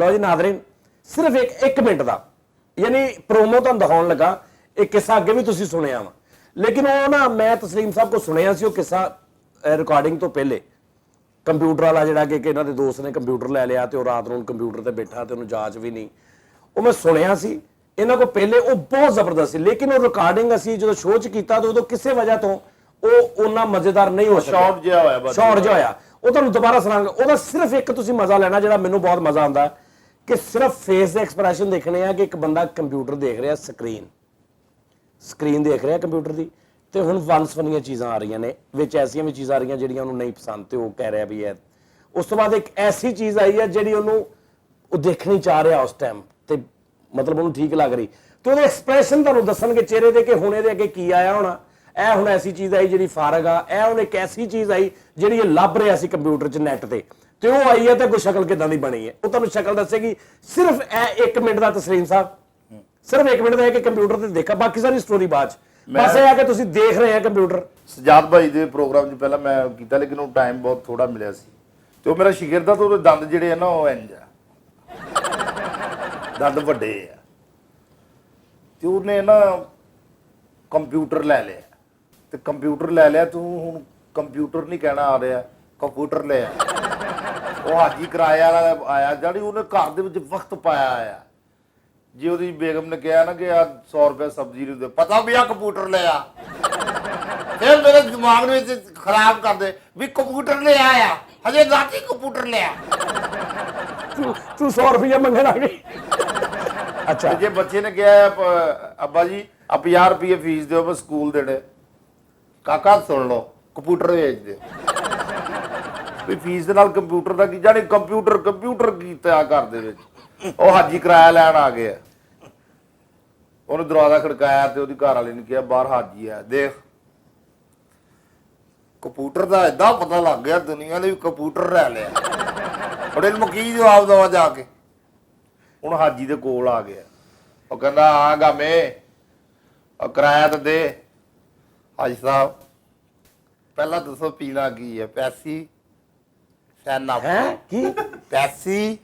लो जी Nadreen, सिर्फ एक minute का यानी प्रोमो तुहानूं दिखाउण लगा, एक किस्सा अगे भी तुसीं सुनिया वा, लेकिन वो ना मैं तसलीम साहब को सुनिया सी, वो किस्सा रिकॉर्डिंग तो पहले कंप्यूटर वाला जिहड़ा कि इन्हां दे दोस्त ने कंप्यूटर लै लिया तो रात नूं कंप्यूटर ते बैठा तो उन्होंने जांच भी नहीं, वो मैं सुनिया सी इन्हां को पहले, वो बहुत जबरदस्त सी, लेकिन वो रिकॉर्डिंग असीं जो शो च कीता तो उदों किसी वजह तो वो उन्ना मजेदार नहीं हो सकिया, शॉर्ट जिहा होया, शॉर्ट जिहा होया। वो तुहानूं दोबारा सुणांगा, ਉਹਦਾ सिर्फ एक तुसीं मजा लेना जिहड़ा मैनूं बहुत मजा आंदा कि सिर्फ फेस दे एक्सप्रैशन देखने आ कि एक बंदा कंप्यूटर देख रहा, स्क्रीन देख रहा कंप्यूटर की, तो हुण वंसवनियां चीज़ां आ रही ने, विच ऐसियां भी चीज़ां आ रही जिहड़ियां उहनूं नहीं पसंद, तो वो कह रहा भी है। उस तो बाद एक ऐसी चीज़ आई है जिहड़ी उहनूं देखनी चाह रहा उस टाइम, तो मतलब उहनूं ठीक लग रही, तो ਉਹਦੇ एक्सप्रैशन तुहानूं दस्सणगे चेहरे दे कि हुण ਇਹਦੇ ਅੱਗੇ ਕੀ ਆਇਆ ਹੋਣਾ। ਇਹ ਹੁਣ ਐਸੀ ਚੀਜ਼ ਆਈ ਜਿਹੜੀ ਫਾਰਗ ਆ, ਇਹ ਹੁਣ ਇੱਕ ਐਸੀ ਚੀਜ਼ ਆਈ ਜਿਹੜੀ ਇਹ ਲੱਭ ਰਿਹਾ ਸੀ ਕੰਪਿਊਟਰ 'ਚ ਨੈਟ ਤੇ ਉਹ ਆਈ ਹੈ, ਤੇ ਕੋਈ ਸ਼ਕਲ ਕਿਦਾਂ ਦੀ ਬਣੀ ਹੈ, ਉਹ ਤੁਹਾਨੂੰ ਸ਼ਕਲ ਦੱਸੇਗੀ। ਸਿਰਫ ਇਹ 1 ਮਿੰਟ ਦਾ ਤਸਲੀਮ ਸਾਹਿਬ, ਸਿਰਫ 1 ਮਿੰਟ ਦਾ ਹੈ ਕਿ ਕੰਪਿਊਟਰ ਤੇ ਦੇਖਾ, ਬਾਕੀ ਸਾਰੀ ਸਟੋਰੀ ਬਾਅਦ 'ਚ, ਬਸ ਇਹ ਆ ਕਿ ਤੁਸੀਂ ਦੇਖ ਰਹੇ ਆ ਕੰਪਿਊਟਰ। ਸਜਾਦ ਭਾਈ ਦੇ ਪ੍ਰੋਗਰਾਮ 'ਚ ਪਹਿਲਾਂ ਮੈਂ ਕੀਤਾ, ਲੇਕਿਨ ਉਹ ਟਾਈਮ ਬਹੁਤ ਥੋੜਾ ਮਿਲਿਆ ਸੀ, ਤੇ ਉਹ ਮੇਰਾ ਸ਼ਾਗਿਰਦ ਦਾ, ਤੇ ਉਹਦੇ ਦੰਦ ਜਿਹੜੇ ਆ ਨਾ ਉਹ ਇੰਜ ਆ, ਦੰਦ ਵੱਡੇ ਆ, ਤੇ ਉਹਨੇ ਨਾ ਕੰਪਿਊਟਰ ਲੈ ਲਿਆ, ਤੇ ਕੰਪਿਊਟਰ ਲੈ ਲਿਆ, ਤੂੰ ਹੁਣ ਕੰਪਿਊਟਰ ਨਹੀਂ ਕਹਿਣਾ ਆ ਰਿਹਾ, ਕੰਪਿਊਟਰ ਲਿਆ। ਉਹ ਹਾਜੀ ਕਿਰਾਏ ਵਾਲਾ ਆਇਆ, ਜਿਹੜੀ ਉਹਨੇ ਘਰ ਦੇ ਵਿੱਚ ਵਕਤ ਪਾਇਆ ਆ, ਜੇ ਉਹਦੀ ਬੇਗਮ ਨੇ ਕਿਹਾ ਨਾ ਕਿ ਆ 100 ਰੁਪਏ ਸਬਜ਼ੀ ਨੂੰ ਦੇ, ਪਤਾ ਵੀ ਆ ਕੰਪਿਊਟਰ ਲਿਆ, ਫਿਰ ਮੇਰੇ ਦਿਮਾਗ ਦੇ ਵਿੱਚ ਖਰਾਬ ਕਰਦੇ ਵੀ ਕੰਪਿਊਟਰ ਲਿਆ ਆ, ਹਜੇ ਰਾਤੀ ਕੰਪਿਊਟਰ ਲਿਆ। ਤੂੰ 100 ਰੁਪਏ ਮੰਗਣ ਆ ਗਈ। ਅੱਛਾ, ਜੇ ਬੱਚੇ ਨੇ ਕਿਹਾ ਅੱਬਾ ਜੀ ਆ 50 ਰੁਪਏ ਫੀਸ ਦਿਓ, ਮੈਂ ਸਕੂਲ ਦੇਣੇ, ਕਾਕਾ ਸੁਣ ਲਓ ਕੰਪਿਊਟਰ ਵੇਚ ਦਿਓ, ਵੀ ਫੀਸ ਦੇ ਨਾਲ ਕੰਪਿਊਟਰ ਦਾ ਕੀ, ਜਾਣੀ ਕੰਪਿਊਟਰ ਕੀਤਾ ਘਰ ਦੇ ਵਿੱਚ। ਉਹ ਹਾਜੀ ਕਿਰਾਇਆ ਲੈਣ ਆ ਗਿਆ, ਉਹਨੇ ਦਰਵਾਜ਼ਾ ਖੜਕਾਇਆ, ਤੇ ਉਹਦੀ ਘਰ ਵਾਲੀ ਨੇ ਕਿਹਾ ਬਾਹਰ ਹਾਜੀ ਆ, ਦੇਖ ਕੰਪਿਊਟਰ ਦਾ ਏਦਾਂ ਪਤਾ ਲੱਗ ਗਿਆ ਦੁਨੀਆ ਨੇ ਵੀ ਕੰਪਿਊਟਰ ਲੈ ਲਿਆ, ਬੜੇ ਮੁਕੀ ਜਵਾਬ ਦਵਾ ਜਾ ਕੇ। ਹੁਣ ਹਾਜੀ ਦੇ ਕੋਲ ਆ ਗਿਆ, ਉਹ ਕਹਿੰਦਾ ਆ ਗਾਮੇ ਕਿਰਾਇਆ ਤਾਂ ਦੇ। ਹਾਜੀ ਸਾਹਿਬ ਪਹਿਲਾਂ ਦੱਸੋ ਪੀਣਾ ਕੀ ਹੈ? ਪੈਸੀ ਸੈਨਪ। ਹੈ ਕੀ? ਪੈਸੀ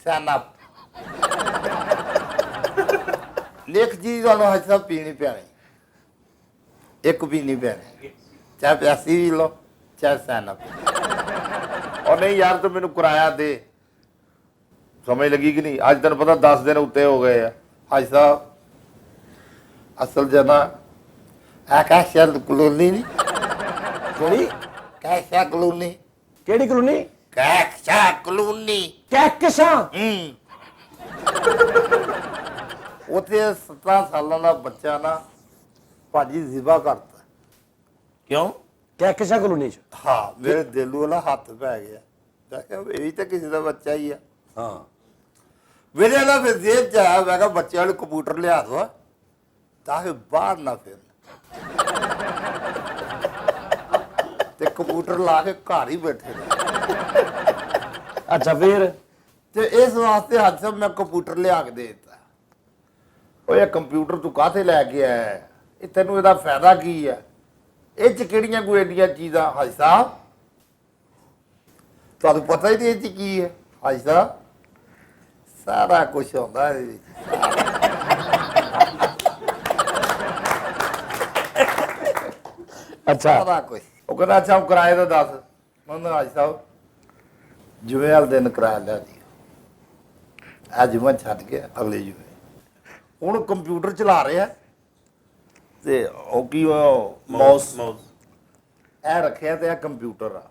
ਸੈਨਪ ਲਿਖ ਜੀ, ਤੁਹਾਨੂੰ ਹਾਜੀ ਸਾਹਿਬ ਪੀਣੀ ਪੈਣੀ, ਇੱਕ ਪੀਣੀ ਪੈਣੀ, ਚਾਹੇ ਪੈਸੀ ਵੀ ਲਓ ਚਾਹੇ ਸੈਨਪ। ਉਹ ਨਹੀਂ ਯਾਰ ਤੂੰ ਮੈਨੂੰ ਕਿਰਾਇਆ ਦੇ। ਸਮਝ ਲੱਗੀ ਕਿ ਨਹੀਂ? ਅੱਜ ਤੈਨੂੰ ਪਤਾ 10 ਦਿਨ ਉੱਤੇ ਹੋ ਗਏ ਆ। ਹਾਜੀ ਸਾਹਿਬ ਅਸਲ ਜਨਾ ਆਕਾਸ਼ਾ ਕਲੋਨੀ ਨਹੀਂ, ਕਿਹੜੀ ਕਾਸ਼ਾ ਕਲੋਨੀ, ਕਿਹੜੀ ਕਲੋਨੀ? ਕਾਸ਼ਾ ਕਲੋਨੀ, ਕੈਕਸ਼ਾਂ। ਉੱਥੇ 17 ਸਾਲਾਂ ਦਾ ਬੱਚਾ ਨਾ ਭਾਜੀ ਜ਼ਿਬਾ ਕਰਤਾ। ਕਿਉਂ? ਕੈਕਸ਼ਾਂ ਕਲੋਨੀ 'ਚ? ਹਾਂ, ਮੇਰੇ ਦਿਲ ਨੂੰ ਨਾ ਹੱਥ ਪੈ ਗਿਆ, ਮੈਂ ਕਿਹਾ ਇਹ ਵੀ ਤਾਂ ਕਿਸੇ ਦਾ ਬੱਚਾ ਹੀ ਆ। ਹਾਂ, ਮੇਰੇ ਨਾਲ ਫਿਰ ਜੇਬ 'ਚ ਆਇਆ, ਮੈਂ ਕਿਹਾ ਬੱਚਿਆਂ ਨੂੰ ਕੰਪਿਊਟਰ ਲਿਆ ਦੋ ਤਾਂ ਕਿ ਬਾਹਰ ਨਾ ਫਿਰ, ਤੇ ਕੰਪਿਊਟਰ ਲਾ ਕੇ ਘਰ ਹੀ ਬੈਠੇ ਨੇ। ਅੱਛਾ ਫਿਰ? ਤੇ ਇਸ ਵਾਸਤੇ ਹੱਦ ਸਾਹਿਬ ਮੈਂ ਕੰਪਿਊਟਰ ਲਿਆ ਕੇ ਦੇ ਦਿੱਤਾ। ਉਹ ਇਹ ਕੰਪਿਊਟਰ ਤੂੰ ਕਾਹਤੇ ਲੈ ਕੇ ਆਇਆ, ਇਹ ਤੈਨੂੰ ਇਹਦਾ ਫਾਇਦਾ ਕੀ ਹੈ, ਇਹ 'ਚ ਕਿਹੜੀਆਂ ਕੋਈ ਐਡੀਆਂ ਚੀਜ਼ਾਂ? ਹਾਜੀ ਸਾਹਿਬ ਤੁਹਾਨੂੰ ਪਤਾ ਹੀ ਨਹੀਂ ਇਹ 'ਚ ਕੀ ਹੈ। ਹਾਜੀ ਸਾਹਿਬ ਸਾਰਾ ਕੁਛ ਹੁੰਦਾ ਇਹਦੇ ਵਿੱਚ। ਅੱਛਾ, ਸਾਰਾ ਕੁਛ। ਉਹ ਕਹਿੰਦਾ ਅੱਛਾ ਉਹ ਕਿਰਾਏ ਦਾ ਦੱਸ। ਮੈਂ ਕਿਹਾ ਹਾਜੀ ਸਾਹਿਬ ਜੁਮੇ ਵਾਲੇ ਦਿਨ ਕਿਰਾਇਆ ਲਿਆ ਜੀ, ਅੱਜ ਜੁਮਾ ਛੱਡ ਕੇ ਅਗਲੇ ਜੁਮੇ। ਹੁਣ ਕੰਪਿਊਟਰ ਚਲਾ ਰਿਹਾ, ਤੇ ਉਹ ਕੀ ਮਾਊਸ ਇਹ ਰੱਖਿਆ, ਤੇ ਇਹ ਕੰਪਿਊਟਰ ਆ,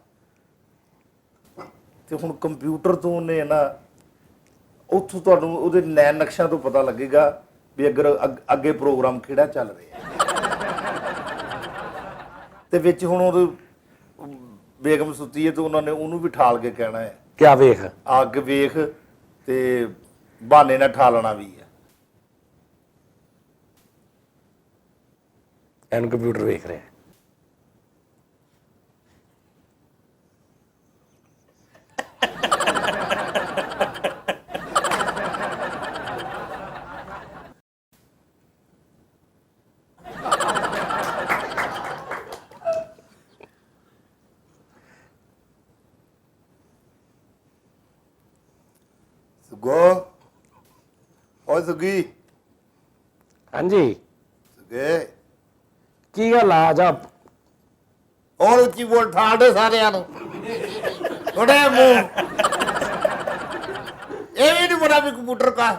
ਤੇ ਹੁਣ ਕੰਪਿਊਟਰ ਤੋਂ ਉਹਨੇ ਨਾ ਉੱਥੋਂ ਤੁਹਾਨੂੰ ਉਹਦੇ ਨੈਣ ਨਕਸ਼ਿਆਂ ਤੋਂ ਪਤਾ ਲੱਗੇਗਾ ਵੀ ਅੱਗੇ ਪ੍ਰੋਗਰਾਮ ਕਿਹੜਾ ਚੱਲ ਰਿਹਾ। ਤੇ ਵਿੱਚ ਹੁਣ ਉਹਦੇ ਬੇਗਮ ਸੁੱਤੀ ਹੈ, ਤੇ ਉਹਨਾਂ ਨੇ ਉਹਨੂੰ ਵੀ ਠਾਲ ਕੇ ਕਹਿਣਾ ਹੈ ਕਿਆ ਵੇਖ, ਅੱਗ ਵੇਖ, ਤੇ ਬਹਾਨੇ ਨਾਲ ਠਾਲਣਾ ਵੀ ਹੈ। ਐਨ ਕੰਪਿਊਟਰ ਵੇਖ ਰਿਹਾ। ਓਏ ਸੁਗੀ ਹਾਂਜੀ ਸੁਗੇ ਕੀ ਗੱਲ ਆ ਜਾ ਹੋਰ ਉੱਚੀ ਬੋਲ ਠਾੜੇ ਸਾਰਿਆਂ ਨੂੰ ਥੋੜੇ ਮੂੰਹ ਇਹ ਵੀ ਨਹੀਂ ਬੜਾ ਵੀ ਕੰਪਿਊਟਰ ਕਾ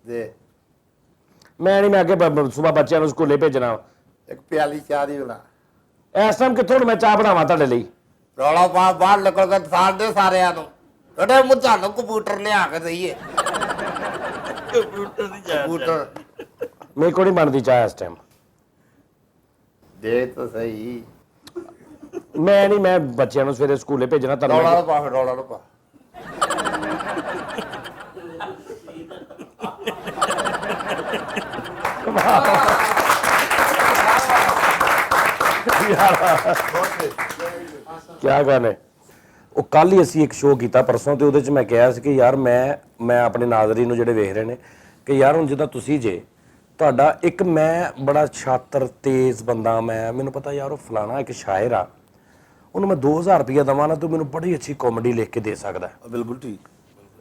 ਦੇ ਮੈਂ ਨਹੀਂ, ਮੈਂ ਅੱਗੇ ਸਵੇਰ ਬੱਚਿਆਂ ਨੂੰ ਸਕੂਲੇ ਭੇਜਣਾ। ਇੱਕ ਪਿਆਲੀ ਚਾਹ ਦੀ ਬਣਾ। ਇਸ ਟਾਈਮ ਕਿੱਥੋਂ ਮੈਂ ਚਾਹ ਬਣਾਵਾਂ ਤੁਹਾਡੇ ਲਈ? ਰੌਲਾ ਪਾ ਬਾਹਰ ਨਿਕਲ ਕੇ ਠਾੜੇ ਸਾਰਿਆਂ ਨੂੰ ਥੋੜੇ ਮੂੰਹ ਤੁਹਾਨੂੰ ਕੰਪਿਊਟਰ ਲਿਆ ਕੇ ਦਈਏ। ਕੰਪਿਊਟਰ ਮੇਰੇ ਕੋਲ ਨਹੀਂ ਬਣਦੀ ਚਾਹ ਇਸ ਟਾਈਮ। ਦੇ ਤਾਂ ਸਹੀ। ਮੈਂ ਨਹੀਂ, ਮੈਂ ਬੱਚਿਆਂ ਨੂੰ ਸਵੇਰੇ ਸਕੂਲੇ ਭੇਜਣਾ। ਰੌਲਾ ਤੁਹਾਨੂੰ ਨਾ ਪਾ ਫਿਰ ਰੌਲਾ ਨਾ ਪਾ। ਕਿਆ ਗੱਲ ਹੈ। ਉਹ ਕੱਲ ਹੀ ਅਸੀਂ ਇੱਕ ਸ਼ੋਅ ਕੀਤਾ ਪਰਸੋਂ, ਤੇ ਉਹਦੇ ਚ ਮੈਂ ਕਿਹਾ ਸੀ ਕਿ ਯਾਰ ਮੈਂ ਆਪਣੇ ਨਾਜ਼ਰੀਨ ਨੂੰ ਜਿਹੜੇ ਵੇਖ ਰਹੇ ਨੇ ਕਿ ਯਾਰ ਹੁਣ ਜਿੱਦਾਂ ਤੁਸੀਂ ਜੇ ਤੁਹਾਡਾ ਇੱਕ, ਮੈਂ ਬੜਾ ਛਾਤਰ ਤੇਜ਼ ਬੰਦਾ, ਮੈਨੂੰ ਪਤਾ ਯਾਰ ਉਹ ਫਲਾਣਾ ਇੱਕ ਸ਼ਾਇਰ ਆ, ਉਹਨੂੰ ਮੈਂ 2000 ਰੁਪਇਆ ਦੇਵਾਂ ਨਾ, ਤੂੰ ਮੈਨੂੰ ਬੜੀ ਅੱਛੀ ਕਾਮੇਡੀ ਲਿਖ ਕੇ ਦੇ ਸਕਦਾ। ਬਿਲਕੁਲ ਠੀਕ।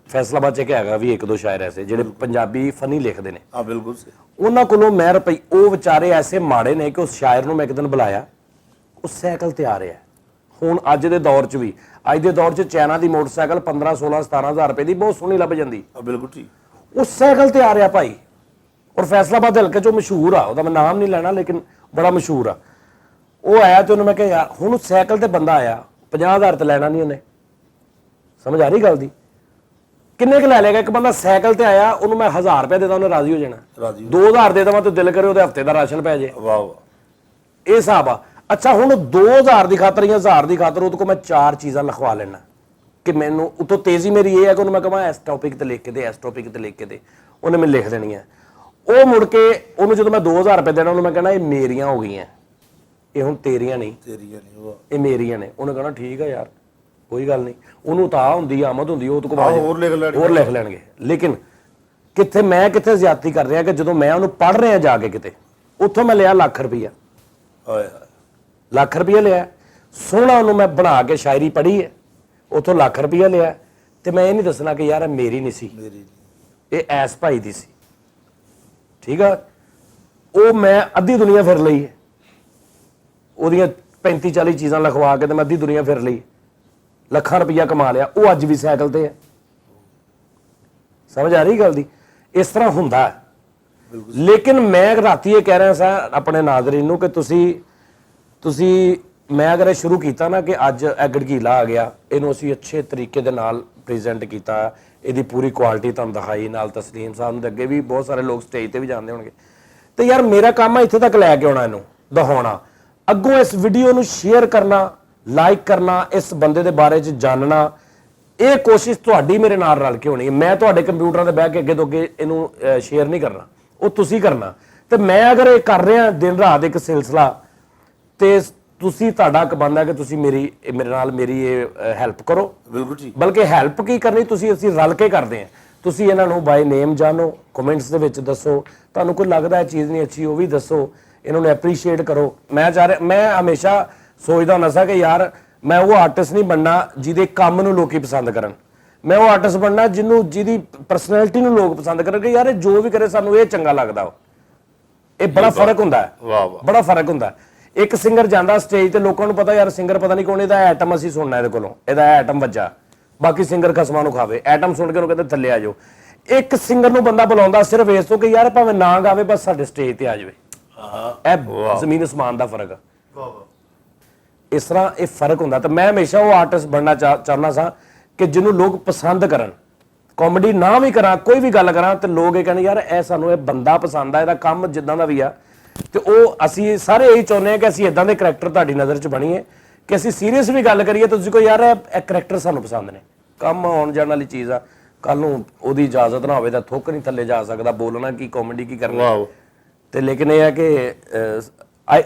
ਫੈਸਲਾਬਾਦ ਚ ਇੱਕ ਹੈਗਾ ਵੀ ਇੱਕ ਦੋ ਸ਼ਾਇਰ ਐਸੇ ਜਿਹੜੇ ਪੰਜਾਬੀ ਫਨੀ ਲਿਖਦੇ ਨੇ। ਹਾਂ ਬਿਲਕੁਲ। ਉਹਨਾਂ ਕੋਲੋਂ ਮੈਂ ਰੁਪਈ, ਉਹ ਵਿਚਾਰੇ ਐਸੇ ਮਾੜੇ ਨੇ ਕਿ ਉਸ ਸ਼ਾਇਰ ਨੂੰ ਮੈਂ ਇੱਕ ਦਿਨ ਬੁਲਾਇਆ, ਉਹ ਸਾਈਕਲ ਤੇ ਆ ਰਿਹਾ ਹੁਣ ਅੱਜ ਦੇ ਦੌਰ 'ਚ ਵੀ। ਅੱਜ ਦੇ ਦੌਰ 'ਚ ਚਾਈਨਾ ਦੀ ਮੋਟਰਸਾਈਕਲ 15 16 17,000 ਰੁਪਏ ਦੀ ਬਹੁਤ ਸੋਹਣੀ ਲੱਭ ਜਾਂਦੀ। ਬਿਲਕੁਲ ਠੀਕ। ਉਸ ਸਾਈਕਲ ਤੇ ਆ ਰਿਹਾ ਭਾਈ, ਔਰ ਫੈਸਲਾਬਾਦ ਹਲਕੇ 'ਚੋਂ ਮਸ਼ਹੂਰ ਆ, ਉਹਦਾ ਮੈਂ ਨਾਮ ਨਹੀਂ ਲੈਣਾ ਲੇਕਿਨ ਬੜਾ ਮਸ਼ਹੂਰ ਆ। ਉਹ ਆਇਆ ਤੇ ਉਹਨੂੰ ਮੈਂ ਕਿਹਾ ਯਾਰ ਹੁਣ ਉਸ ਸਾਈਕਲ ਤੇ ਬੰਦਾ ਆਇਆ, 50,000 ਤੇ ਲੈਣਾ ਨਹੀਂ ਉਹਨੇ। ਸਮਝ ਆ ਰਹੀ ਗੱਲ ਦੀ? ਕਿੰਨੇ ਕੁ ਲੈ ਲੇਗਾ ਇੱਕ ਬੰਦਾ? ਸਾਈਕਲ ਤੇ ਆਇਆ, ਉਹਨੂੰ ਮੈਂ 1000 ਰੁਪਏ ਦੇ ਦਾਂ, ਉਹਨੇ ਰਾਜ਼ੀ ਹੋ ਜਾਣਾ। 2000 ਦੇ ਦੇਵਾਂ ਤੇ ਦਿਲ ਕਰੇ ਉਹਦੇ ਹਫਤੇ ਦਾ ਰਾਸ਼ਨ ਪੈ ਜੇ। ਵਾਹ ਵਾਹ, ਇਹ ਹਿਸਾਬ ਆ। ਅੱਛਾ ਹੁਣ 2000 ਦੀ ਖਾਤਰ ਜਾਂ 1000 ਦੀ ਖਾਤਰ ਉਹਦੇ ਕੋਲ ਮੈਂ 4 ਚੀਜ਼ਾਂ ਲਿਖਵਾ ਲੈਣਾ ਕਿ ਮੈਨੂੰ ਉਤੋਂ ਤੇਜ਼ੀ ਮੇਰੀ ਇਹ ਹੈ ਕਿ ਉਹਨੂੰ ਮੈਂ ਕਹਾਂ ਇਸ ਟੌਪਿਕ ਤੇ ਲਿਖ ਕੇ ਦੇ, ਇਸ ਟੌਪਿਕ ਤੇ ਲਿਖ ਕੇ ਦੇ, ਉਹਨੇ ਮੈਨੂੰ ਲਿਖ ਦੇਣੀ ਹੈ। ਉਹ ਮੁੜ ਕੇ ਉਹਨੂੰ ਜਦੋਂ ਮੈਂ 2000 ਰੁਪਏ ਦੇਣਾ, ਉਹਨੂੰ ਮੈਂ ਕਹਿਣਾ ਇਹ ਮੇਰੀਆਂ ਹੋ ਗਈਆਂ, ਇਹ ਹੁਣ ਤੇਰੀਆਂ ਨਹੀਂ, ਇਹ ਮੇਰੀਆਂ ਨੇ। ਉਹਨੇ ਕਹਿਣਾ ਠੀਕ ਆ ਯਾਰ ਕੋਈ ਗੱਲ ਨਹੀਂ। ਉਹਨੂੰ ਤਾਂ ਹੁੰਦੀ ਆਮਦ ਹੁੰਦੀ, ਉਹ ਤੋਂ ਹੋਰ ਲਿਖ ਲੈਣਗੇ। ਲੇਕਿਨ ਕਿੱਥੇ ਮੈਂ ਕਿੱਥੇ ਜ਼ਿਆਦਤੀ ਕਰ ਰਿਹਾ ਕਿ ਜਦੋਂ ਮੈਂ ਉਹਨੂੰ ਪੜ੍ਹ ਰਿਹਾ ਜਾ ਕੇ ਕਿਤੇ, ਉੱਥੋਂ ਮੈਂ ਲਿਆ ਲੱਖ ਰੁਪਈਆ, ਲੱਖ ਰੁਪਈਆ ਲਿਆ ਸੋਹਣਾ, ਉਹਨੂੰ ਮੈਂ ਬਣਾ ਕੇ ਸ਼ਾਇਰੀ ਪੜ੍ਹੀ ਹੈ, ਉੱਥੋਂ ਲੱਖ ਰੁਪਈਆ ਲਿਆ। ਤੇ ਮੈਂ ਇਹ ਨਹੀਂ ਦੱਸਣਾ ਕਿ ਯਾਰ ਇਹ ਮੇਰੀ ਨਹੀਂ ਸੀ, ਇਹ ਐਸ ਭਾਈ ਦੀ ਸੀ। ਠੀਕ ਆ, ਉਹ ਮੈਂ ਅੱਧੀ ਦੁਨੀਆ ਫਿਰ ਲਈ ਹੈ, ਉਹਦੀਆਂ 35 40 ਚੀਜ਼ਾਂ ਲਿਖਵਾ ਕੇ ਤੇ ਮੈਂ ਅੱਧੀ ਦੁਨੀਆ ਫਿਰ ਲਈ, ਲੱਖਾਂ ਰੁਪਈਆ ਕਮਾ ਲਿਆ। ਉਹ ਅੱਜ ਵੀ ਸਾਈਕਲ ਤੇ ਹੈ। ਸਮਝ ਆ ਰਹੀ ਗੱਲ ਦੀ? ਇਸ ਤਰ੍ਹਾਂ ਹੁੰਦਾ ਹੈ। ਲੇਕਿਨ ਮੈਂ ਰਾਤੀ ਇਹ ਕਹਿ ਰਿਹਾ ਸਾਂ ਆਪਣੇ ਨਾਜ਼ਰੀਨ ਨੂੰ ਕਿ ਤੁਸੀਂ ਮੈਂ ਅਗਰ ਇਹ ਸ਼ੁਰੂ ਕੀਤਾ ਨਾ ਕਿ ਅੱਜ ਇਹ ਗੜਗੀਲਾ ਆ ਗਿਆ, ਇਹਨੂੰ ਅਸੀਂ ਅੱਛੇ ਤਰੀਕੇ ਦੇ ਨਾਲ ਪ੍ਰੈਜ਼ੈਂਟ ਕੀਤਾ, ਇਹਦੀ ਪੂਰੀ ਕੁਆਲਿਟੀ ਤੁਹਾਨੂੰ ਦਿਖਾਈ, ਨਾਲ ਤਸਲੀਮ ਸਾਹਿਬ ਦੇ ਅੱਗੇ ਵੀ ਬਹੁਤ ਸਾਰੇ ਲੋਕ ਸਟੇਜ ਤੇ ਵੀ ਜਾਂਦੇ ਹੋਣਗੇ, ਤੇ ਯਾਰ ਮੇਰਾ ਕੰਮ ਹੈ ਇੱਥੇ ਤੱਕ ਲੈ ਕੇ ਆਉਣਾ, ਇਹਨੂੰ ਦਿਖਾਉਣਾ, ਅੱਗੋਂ ਇਸ ਵੀਡੀਓ ਨੂੰ ਸ਼ੇਅਰ ਕਰਨਾ, ਲਾਈਕ ਕਰਨਾ, ਇਸ ਬੰਦੇ ਦੇ ਬਾਰੇ 'ਚ ਜਾਣਨਾ। ਇਹ ਕੋਸ਼ਿਸ਼ ਤੁਹਾਡੀ ਮੇਰੇ ਨਾਲ ਰਲ ਕੇ ਹੋਣੀ ਹੈ। ਮੈਂ ਤੁਹਾਡੇ ਕੰਪਿਊਟਰਾਂ ਤੇ ਬਹਿ ਕੇ ਅੱਗੇ ਤੋਂ ਅੱਗੇ ਇਹਨੂੰ ਸ਼ੇਅਰ ਨਹੀਂ ਕਰਨਾ, ਉਹ ਤੁਸੀਂ ਕਰਨਾ। ਤੇ ਮੈਂ ਅਗਰ ਇਹ ਕਰ ਰਿਹਾ ਦਿਨ ਰਾਤ ਇੱਕ ਸਿਲਸਿਲਾ, ਤੇ ਤੁਸੀਂ ਤੁਹਾਡਾ ਇੱਕ ਬੰਦਾ ਕਿ ਤੁਸੀਂ ਮੇਰੇ ਨਾਲ ਮੇਰੀ ਇਹ ਹੈਲਪ ਕਰੋ। ਬਿਲਕੁਲ ਜੀ। ਬਲਕਿ ਹੈਲਪ ਕੀ ਕਰਨੀ, ਅਸੀਂ ਰਲ ਕੇ ਕਰਦੇ ਹਾਂ। ਤੁਸੀਂ ਇਹਨਾਂ ਨੂੰ ਬਾਈ ਨੇਮ ਜਾਣੋ, ਕਮੈਂਟਸ ਦੇ ਵਿੱਚ ਦੱਸੋ, ਤੁਹਾਨੂੰ ਕੋਈ ਲੱਗਦਾ ਇਹ ਚੀਜ਼ ਨਹੀਂ ਅੱਛੀ ਉਹ ਵੀ ਦੱਸੋ, ਇਹਨਾਂ ਨੂੰ ਐਪਰੀਸ਼ੀਏਟ ਕਰੋ। ਮੈਂ ਹਮੇਸ਼ਾ ਸੋਚਦਾ ਹੁੰਦਾ ਸਾਂ ਕਿ ਯਾਰ ਮੈਂ ਉਹ ਆਰਟਿਸਟ ਨਹੀਂ ਬਣਨਾ ਜਿਹਦੇ ਕੰਮ ਨੂੰ ਲੋਕੀ ਪਸੰਦ ਕਰਨ, ਮੈਂ ਉਹ ਆਰਟਿਸਟ ਬਣਨਾ ਜਿਹਦੀ ਪਰਸਨੈਲਿਟੀ ਨੂੰ ਲੋਕ ਪਸੰਦ ਕਰਨ ਕਿ ਯਾਰ ਇਹ ਜੋ ਵੀ ਕਰੇ ਸਾਨੂੰ ਇਹ ਚੰਗਾ ਲੱਗਦਾ। ਇਹ ਬੜਾ ਫਰਕ ਹੁੰਦਾ ਹੈ, ਬੜਾ ਫਰਕ ਹੁੰਦਾ। ਇੱਕ ਸਿੰਗਰ ਜਾਂਦਾ ਸਟੇਜ ਤੇ, ਲੋਕਾਂ ਨੂੰ ਪਤਾ ਯਾਰ ਸਿੰਗਰ ਪਤਾ ਨਹੀਂ ਕੌਣ, ਇਹਦਾ ਐਟਮ ਅਸੀਂ ਸੁਣਨਾ ਇਹਦੇ ਕੋਲੋਂ, ਇਹਦਾ ਐਟਮ ਵੱਜਾ, ਬਾਕੀ ਸਿੰਗਰ ਖਸਮਾਂ ਨੂੰ ਖਾਵੇ। ਐਟਮ ਸੁਣ ਕੇ ਉਹਨੂੰ ਕਹਿੰਦੇ ਥੱਲੇ ਆ ਜਾਓ। ਇੱਕ ਸਿੰਗਰ ਨੂੰ ਬੰਦਾ ਬੁਲਾਉਂਦਾ ਸਿਰਫ ਇਸ ਤੋਂ ਕਿ ਯਾਰ ਭਾਵੇਂ ਨਾ ਗਾਵੇ ਬਸ ਸਾਡੇ ਸਟੇਜ ਤੇ ਆ ਜਾਵੇ। ਇਹ ਜ਼ਮੀਨ ਅਸਮਾਨ ਦਾ ਫਰਕ ਆ। ਇਸ ਤਰ੍ਹਾਂ ਇਹ ਫਰਕ ਹੁੰਦਾ। ਤੇ ਮੈਂ ਹਮੇਸ਼ਾ ਉਹ ਆਰਟਿਸਟ ਬਣਨਾ ਚਾਹੁੰਦਾ ਸਾਂ ਕਿ ਜਿਹਨੂੰ ਲੋਕ ਪਸੰਦ ਕਰਨ। ਕਾਮੇਡੀ ਨਾ ਵੀ ਕਰਾਂ, ਕੋਈ ਵੀ ਗੱਲ ਕਰਾਂ, ਤੇ ਲੋਕ ਇਹ ਕਹਿੰਦੇ ਯਾਰ ਇਹ ਸਾਨੂੰ ਇਹ ਬੰਦਾ ਪਸੰਦ ਆ, ਇਹਦਾ ਕੰਮ ਜਿੱਦਾਂ ਦਾ ਵੀ ਆ। ਤੇ ਉਹ ਅਸੀਂ ਸਾਰੇ ਇਹੀ ਚਾਹੁੰਦੇ ਹਾਂ ਕਿ ਅਸੀਂ ਇਦਾਂ ਦੇ ਕਰੈਕਟਰ ਤੁਹਾਡੀ ਨਜ਼ਰ 'ਚ ਬਣੀਏ ਕਿ ਅਸੀਂ ਸੀਰੀਅਸ ਵੀ ਗੱਲ ਕਰੀਏ ਤਾਂ ਤੁਸੀਂ ਕੋਈ ਯਾਰ ਇਹ ਕਰੈਕਟਰ ਸਾਨੂੰ ਪਸੰਦ ਨੇ। ਕੰਮ ਆਉਣ ਜਾਣ ਵਾਲੀ ਚੀਜ਼ ਆ, ਕੱਲ ਨੂੰ ਉਹਦੀ ਇਜਾਜ਼ਤ ਨਾ ਹੋਵੇ ਤਾਂ ਥੁੱਕ ਨਹੀਂ ਥੱਲੇ ਜਾ ਸਕਦਾ, ਬੋਲਣਾ ਕੀ, ਕਾਮੇਡੀ ਕੀ ਕਰਨਾ। ਤੇ ਲੇਕਿਨ ਇਹ ਹੈ ਕਿ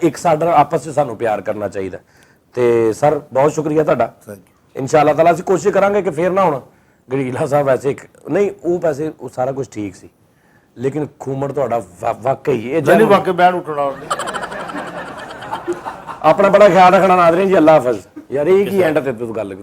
ਇੱਕ ਸਾਡਾ ਆਪਸ 'ਚ ਸਾਨੂੰ ਪਿਆਰ ਕਰਨਾ ਚਾਹੀਦਾ। ਤੇ ਸਰ ਬਹੁਤ ਸ਼ੁਕਰੀਆ ਤੁਹਾਡਾ। ਇਨਸ਼ਾਅੱਲਾ ਤਾਲਾ ਅਸੀਂ ਕੋਸ਼ਿਸ਼ ਕਰਾਂਗੇ ਕਿ ਫੇਰ ਨਾ ਹੁਣ ਗੜੀਲਾ ਸਾਹਿਬ ਵੈਸੇ ਨਹੀਂ, ਉਹ ਪੈਸੇ ਉਹ ਸਾਰਾ ਕੁਝ ਠੀਕ ਸੀ, ਲੇਕਿਨ ਖੂਮੜ ਤੁਹਾਡਾ ਵਾਕਈ ਇਹ ਨਹੀਂ ਵਾਕਈ ਬੈਠ ਉੱਠਣਾ। ਆਪਣਾ ਬੜਾ ਖਿਆਲ ਰੱਖਣਾ ਨਾਜ਼ਰੀਨ ਜੀ। ਅੱਲਾ ਹਾਫਿਜ਼। ਯਾਰ ਇਹ ਕੀ ਐਂਡ ਤੇ ਤੂੰ ਗੱਲ